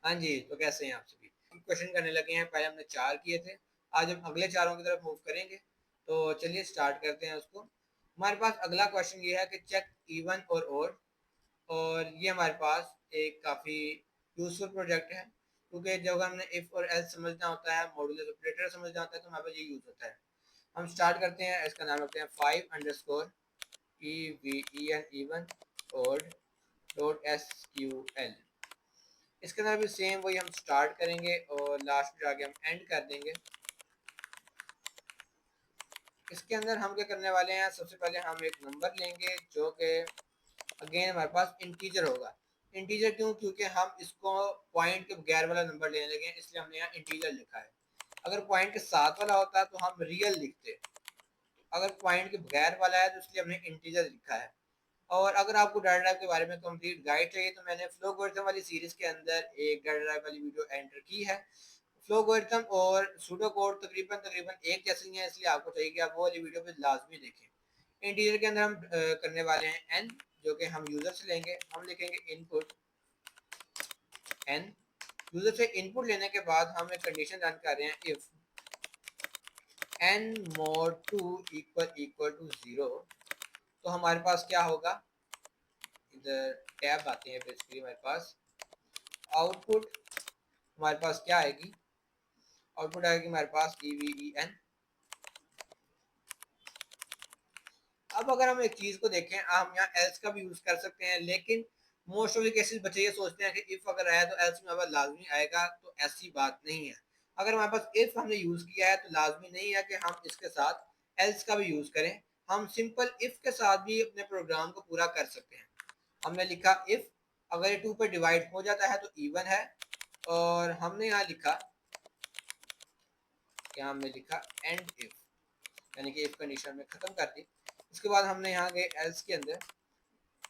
हाँ जी, तो कैसे हैं आप सभी? हम क्वेश्चन करने लगे हैं, पहले हमने 4 किए थे, आज हम अगले चारों की तरफ मूव करेंगे। तो चलिए स्टार्ट करते हैं उसको। हमारे पास अगला क्वेश्चन ये है कि चेक इवन और ओड, और ये हमारे पास एक काफ़ी यूज़फुल प्रोजेक्ट है, क्योंकि जब हमने इफ़ और एल्स समझना होता है, मॉड्यूलर ऑपरेटर समझना होता है, तो हमारे पास ये यूज़ होता है। हम स्टार्ट करते हैं, इसका नाम रखते हैं 5 underscore EVEN even odd dot SQL। इसके अंदर भी सेम वही हम स्टार्ट करेंगे और लास्ट में जाके हम एंड कर देंगे। इसके अंदर हम क्या करने वाले हैं, सबसे पहले हम एक नंबर लेंगे जो कि अगेन हमारे पास इंटीजर होगा। इंटीजर क्यों? क्योंकि हम इसको पॉइंट के बगैर वाला नंबर लेने लगे हैं, इसलिए हमने यहाँ इंटीजर लिखा है। अगर पॉइंट के साथ वाला होता तो हम रियल लिखते, अगर पॉइंट के बगैर वाला है तो इसलिए हमने इंटीजर लिखा है। और अगर आपको डाटा टाइप के बारे में कंप्लीट गाइड चाहिए तो मैंने फ्लोगोरिथम वाली सीरीज के अंदर एक डाटा टाइप वाली वीडियो एंटर की है। फ्लोगोरिथम और सूडो कोड तकरीबन तकरीबन एक जैसी हैं, इसलिए आपको चाहिए कि आप वो वाली वीडियो पे लाजमी देखें। इंटीजर के अंदर हम करने वाले हैं एन, जो कि हम यूजर से लेंगे। हम लिखेंगे इनपुट एन। यूजर से इनपुट लेने के बाद हम एक कंडीशन रन कर रहे हैं, if N mod two equal to 0, तो हमारे पास क्या होगा, इधर टैब आते हैं बेसिकली हमारे पास। आउटपुट हमारे पास क्या आएगी, आउटपुट आएगी हमारे पास EVEN। अब अगर हम एक चीज को देखें, हम यहाँ एल्स का भी यूज कर सकते हैं, लेकिन मोस्ट ऑफ द केसेस बच्चे ये सोचते हैं कि इफ अगर आया तो एल्स में हमारा लाजमी आएगा, तो ऐसी बात नहीं है। अगर हमारे पास इफ हमने यूज किया है तो लाजमी नहीं है कि हम इसके साथ एल्स का भी यूज करें। हम सिंपल इफ के साथ भी अपने प्रोग्राम को पूरा कर सकते हैं। हमने लिखा इफ अगर ये 2 पे डिवाइड हो जाता है तो इवन है, और हमने यहाँ लिखा, क्या हमने लिखा, एंड इफ, यानी कि इफ कंडीशन में खत्म कर दी। उसके बाद हमने यहाँ गए एल्स के अंदर,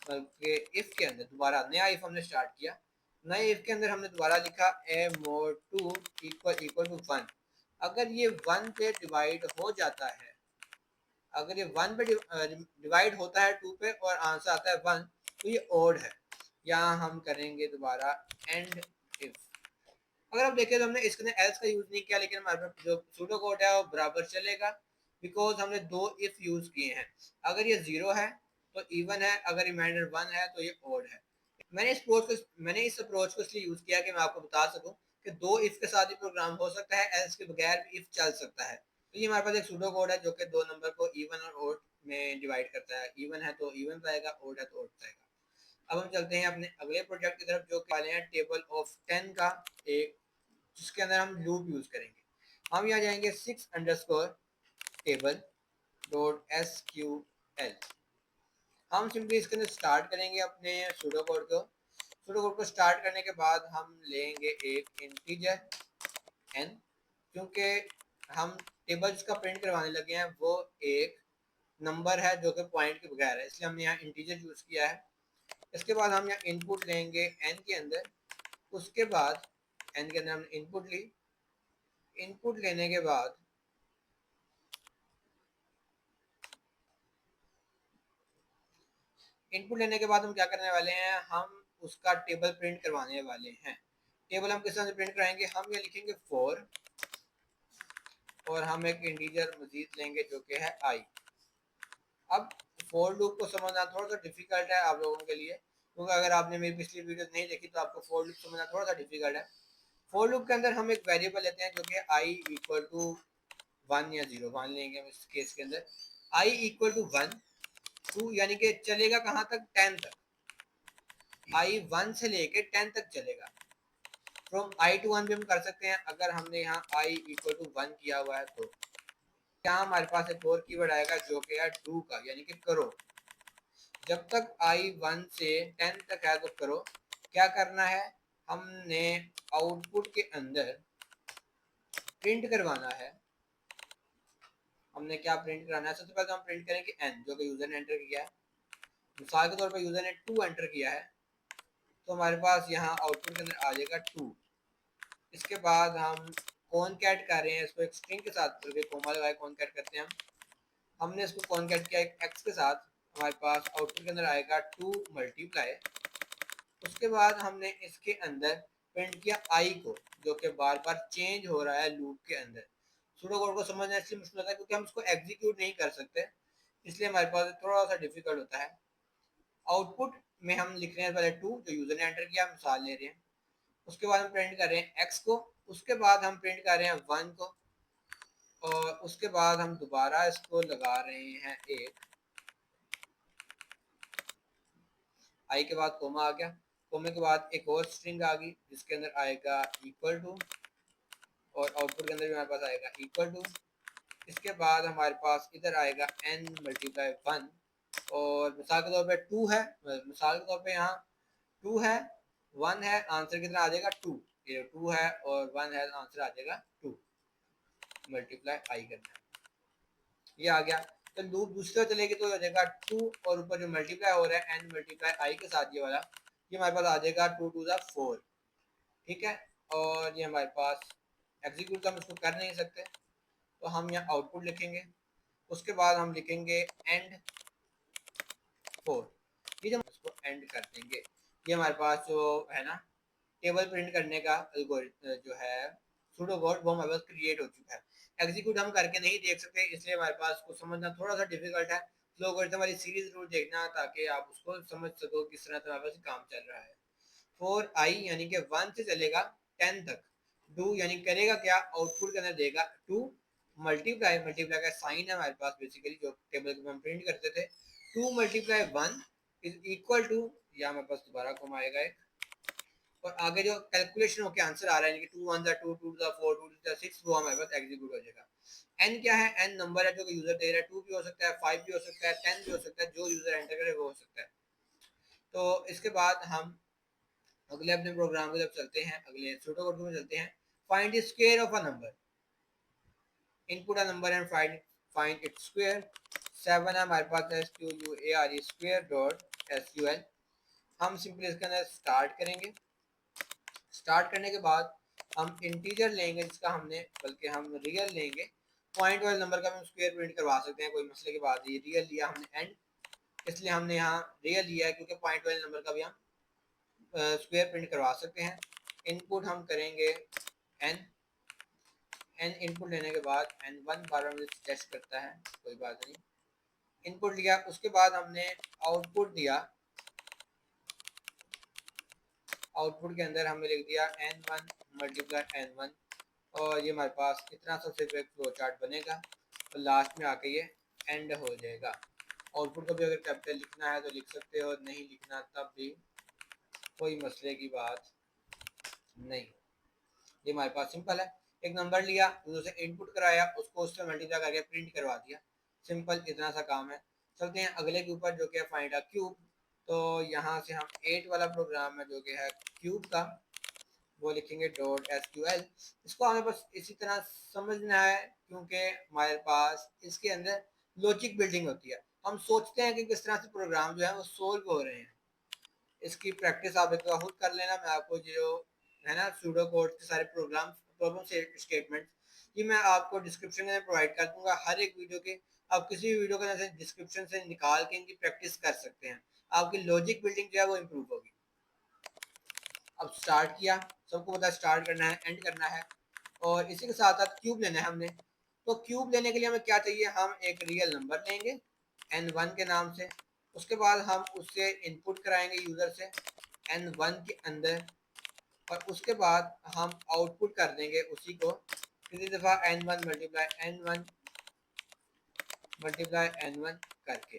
बल्कि इफ के अंदर दोबारा नया इफ हमने स्टार्ट किया। नए इफ के अंदर हमने दोबारा लिखा ए मोर टू इक्वल टू 1। अगर ये 1 पे डिवाइड हो जाता है, अगर ये 1 पे डिवाइड होता है 2 पे और आंसर आता है 1, तो ये ओड है। यहाँ हम करेंगे दोबारा एंड इफ। अगर आप देखें तो हमने इसके अंदर एल्स का यूज नहीं किया, लेकिन हमारे पास जो सूडो कोड है वो बराबर चलेगा, बिकॉज हमने 2 इफ यूज किए हैं। अगर ये 0 है तो इवन है, अगर रिमाइंडर 1 है तो ये ओड है। मैंने इस अप्रोच को इसलिए यूज किया कि मैं आपको बता सकूं कि 2 इफ के साथ ही प्रोग्राम हो सकता है, एल्स के बगैर भी इफ चल सकता है। तो ये हमारे पास एक सूडो कोड है जो कि 2 नंबर को इवन और ओड में डिवाइड करता है। इवन है तो इवन पाएगा, ओड है तो ओड पाएगा। अब हम चलते हैं अपने अगले प्रोजेक्ट की तरफ, जो वाले हैं टेबल ऑफ 10 का एक, जिसके अंदर हम लूप यूज करेंगे। हम यहाँ जाएंगे 6 अंडरस्कोर टेबल डॉट SQL। हम सिंपली इसके अंदर स्टार्ट करेंगे अपने सूडो कोड को। सूडो कोड को स्टार्ट करने के बाद हम लेंगे एक इंटीजर n, क्योंकि हम टेबल जिसका प्रिंट करवाने लगे हैं वो एक नंबर है जो कि पॉइंट के बगैर है, इसलिए हमने यहाँ इंटीजर यूज किया है। इसके बाद हम यहाँ इनपुट लेंगे n के अंदर। उसके बाद n के अंदर हमने इनपुट ली। इनपुट लेने के बाद हम क्या करने वाले हैं, हम उसका टेबल प्रिंट करवाने वाले हैं। टेबल हम किस तरह से प्रिंट कराएंगे, हम ये लिखेंगे 4 और हम एक इंटीजर मजीद लेंगे जो कि है i। अब फॉर लूप को समझना थोड़ा सा डिफिकल्ट है आप लोगों के लिए, क्योंकि अगर आपने मेरी पिछली वीडियो नहीं देखी तो आपको फॉर लूप समझना थोड़ा सा डिफिकल्ट है। फॉर लूप के अंदर हम एक वेरिएबल लेते हैं जो कि i इक्वल टू 1 या 0 मान लेंगे हम इस केस के अंदर। i इक्वल टू 1 2, यानी कि चलेगा कहाँ तक, 10 तक। i 1 से लेके 10 तक चलेगा। फ्रॉम i टू 1 भी हम कर सकते हैं अगर हमने यहाँ i इक्वल टू 1 किया हुआ है तो। यहाँ हमारे पास एक और कीवर्ड आएगा जो कि है डू का, यानी कि करो। जब तक i 1 से 10 तक है तो करो। क्या करना है, हमने आउटपुट के अंदर प्रिंट करवाना है। हमने क्या प्रिंट कराना है, सबसे पहले तो हम प्रिंट करेंगे n, जो कि यूजर ने एंटर किया है। मिसाल के तौर पर यूजर ने 2 एंटर किया है, तो हमारे पास यहाँ आउटपुट के अंदर आ जाएगा 2। इसके बाद हम कॉनकैट कर रहे हैं इसको एक स्ट्रिंग के साथ, करके कोमा लगाए कॉनकैट करते हैं हमने इसको कॉनकैट किया एक एक्स के साथ। हमारे पास आउटपुट के अंदर आएगा 2 मल्टीप्लाई। उसके बाद हमने इसके अंदर प्रिंट किया आई को, जो कि बार बार चेंज हो रहा है लूप के अंदर। सूडो कोड को समझना इसलिए मुश्किल होता है क्योंकि हम इसको एग्जीक्यूट नहीं कर सकते, इसलिए हमारे पास थोड़ा सा डिफिकल्ट होता है। आउटपुट में हम लिख रहे हैं पहले 2 जो यूजर ने एंटर किया, मिसाल ले रहे हैं। उसके बाद हम प्रिंट कर रहे हैं x को, उसके बाद हम प्रिंट कर रहे हैं 1 को, और उसके बाद हम दोबारा इसको लगा रहे हैं एक आई के बाद कोमा आ गया, कोमे के बाद एक और स्ट्रिंग आ गई जिसके अंदर आएगा इक्वल टू, और आउटपुट के अंदर भी हमारे पास आएगा इक्वल टू। इसके बाद हमारे पास इधर आएगा n मल्टीप्लाई 1, और मिसाल के तौर पे 2 है, मिसाल के तौर पे यहाँ 2 है, 1 है, आंसर कितना आ जाएगा 2, ये 2 है और 1 है, आंसर आ जाएगा 2 मल्टीप्लाई आई करना है, ये आ गया। तो लूप दूसरी तरफ चलेगी तो हो जाएगा 2, और ऊपर जो मल्टीप्लाई हो रहा है n मल्टीप्लाई आई के साथ ये वाला, ये हमारे पास आ जाएगा 2 2 4, ठीक है। और ये हमारे पास एग्जीक्यूट हम इसको कर नहीं सकते, तो हम यहाँ आउटपुट लिखेंगे, उसके बाद हम लिखेंगे एंड 4, ये जब इसको एंड कर देंगे, ये हमारे पास जो है ना टेबल प्रिंट करने का एल्गोरिथम जो है सूडो कोड, वो हमारे पास क्रिएट हो चुका है। एग्जीक्यूट हम करके नहीं देख सकते, इसलिए हमारे पास उसको समझना थोड़ा सा डिफिकल्ट है। एल्गोरिथम वाली सीरीज जरूर देखना ताकि आप उसको समझ सको किस तरह से हमारे पास काम चल रहा है। 4i यानी कि 1 से चलेगा 10 तक, डू यानी करेगा क्या, आउटपुट के अंदर देगा 2, मल्टीप्लाई, मल्टीप्लाई का साइन है हमारे पास बेसिकली जो टेबल में हम प्रिंट करते थे, 2 मल्टीप्लाई 1 इज इक्वल टू, या हमारे पास दोबारा कम आएगा एक, और आगे जो कैलकुलेशन होकर आंसर आ रहा है, 2 1 2 2 4 2 6, वो हमारे पास एग्जीक्यूट हो जाएगा। n क्या है, n नंबर है जो कि यूजर दे रहा है, 2 भी हो सकता है, 5 भी हो सकता है, 10 भी हो सकता है, जो यूजर एंटर करे वो हो सकता है। तो इसके बाद हम अगले अपने प्रोग्राम की तरफ चलते हैं, अगले सूडो कोड में चलते हैं। Find the square of a number, input a number and find its square. 7 है हमारे पास, SQUARE स्क्वायर डॉट SQL। हम सिंपली इसके अंदर स्टार्ट करेंगे, स्टार्ट करने के बाद हम इंटीजर लेंगे जिसका हमने, बल्कि हम रियल लेंगे, पॉइंट वाले नंबर का हम स्क्वायर प्रिंट करवा सकते हैं, कोई मसले की बात नहीं। रियल लिया हमने एंड, इसलिए हमने यहाँ रियल लिया है क्योंकि पॉइंट वाले नंबर का भी हम स्क्वायर प्रिंट करवा सकते हैं। इनपुट हम करेंगे n, n इनपुट लेने के बाद n1 बार बार मुझे टेस्ट करता है, कोई बात नहीं। इनपुट लिया, उसके बाद हमने आउटपुट दिया, आउटपुट के अंदर हमने लिख दिया n1 मल्टीप्लाई n1, और ये हमारे पास इतना सा सिर्फ एक फ्लो चार्ट बनेगा, और लास्ट में आके ये एंड हो जाएगा। आउटपुट को भी अगर कैपिटल लिखना है तो लिख सकते हो, नहीं लिखना तब भी कोई मसले की बात नहीं। ये हमारे पास सिंपल है, एक नंबर लिया, उसे इनपुट कराया, उसको उससे मल्टीप्लाई करके प्रिंट करवा दिया, सिंपल इतना सा काम है। चलते हैं अगले के ऊपर जो कि है फाइंड अ क्यूब। तो यहाँ से हम 8 वाला प्रोग्राम है जो कि है क्यूब का, वो लिखेंगे डॉट SQL। इसको हमें बस इसी तरह समझना है क्योंकि हमारे पास इसके अंदर लॉजिक बिल्डिंग होती है, हम सोचते हैं कि किस तरह से प्रोग्राम जो है वो सोल्व हो रहे हैं। इसकी प्रैक्टिस आप एक बार खुद कर लेना, मैं आपको जो है ना सूडो कोड के सारे प्रॉब्लम स्टेटमेंट, ये मैं आपको डिस्क्रिप्शन में प्रोवाइड कर दूंगा हर एक वीडियो के। आप किसी भी वीडियो के डिस्क्रिप्शन से निकाल के इनकी प्रैक्टिस कर सकते हैं, आपकी लॉजिक बिल्डिंग जो है वो इम्प्रूव होगी। अब स्टार्ट किया, सबको पता है स्टार्ट करना है, एंड करना है, और इसी के साथ साथ क्यूब लेना है हमने। तो क्यूब लेने के लिए हमें क्या चाहिए, हम एक रियल नंबर लेंगे n1 के नाम से, उसके बाद हम उससे इनपुट कराएंगे यूज़र से n1 के अंदर, और उसके बाद हम आउटपुट कर देंगे उसी को किसी दफ़ा n1 मल्टीप्लाई n1 करके।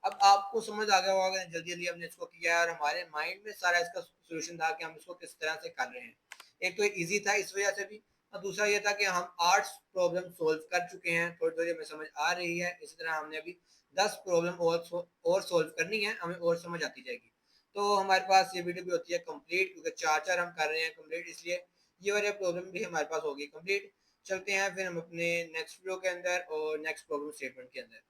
अब आपको समझ आ गया होगा जल्दी जल्दी हमने इसको किया है, और हमारे माइंड में सारा इसका सोल्यूशन था कि हम इसको किस तरह से कर रहे हैं। एक तो इजी था इस वजह से भी, और दूसरा ये था कि हम 8 प्रॉब्लम सोल्व कर चुके हैं, थोड़ी थोड़ी हमें समझ आ रही है, इसी तरह हमने अभी 10 प्रॉब्लम और सोल्व करनी है, हमें और समझ आती जाएगी। तो हमारे पास ये वीडियो भी होती है कंप्लीट, क्योंकि 4 हम कर रहे हैं कंप्लीट, इसलिए ये वाले प्रॉब्लम भी हमारे पास होगी कंप्लीट। चलते हैं फिर हम अपने नेक्स्ट वीडियो के अंदर और नेक्स्ट प्रॉब्लम स्टेटमेंट के अंदर।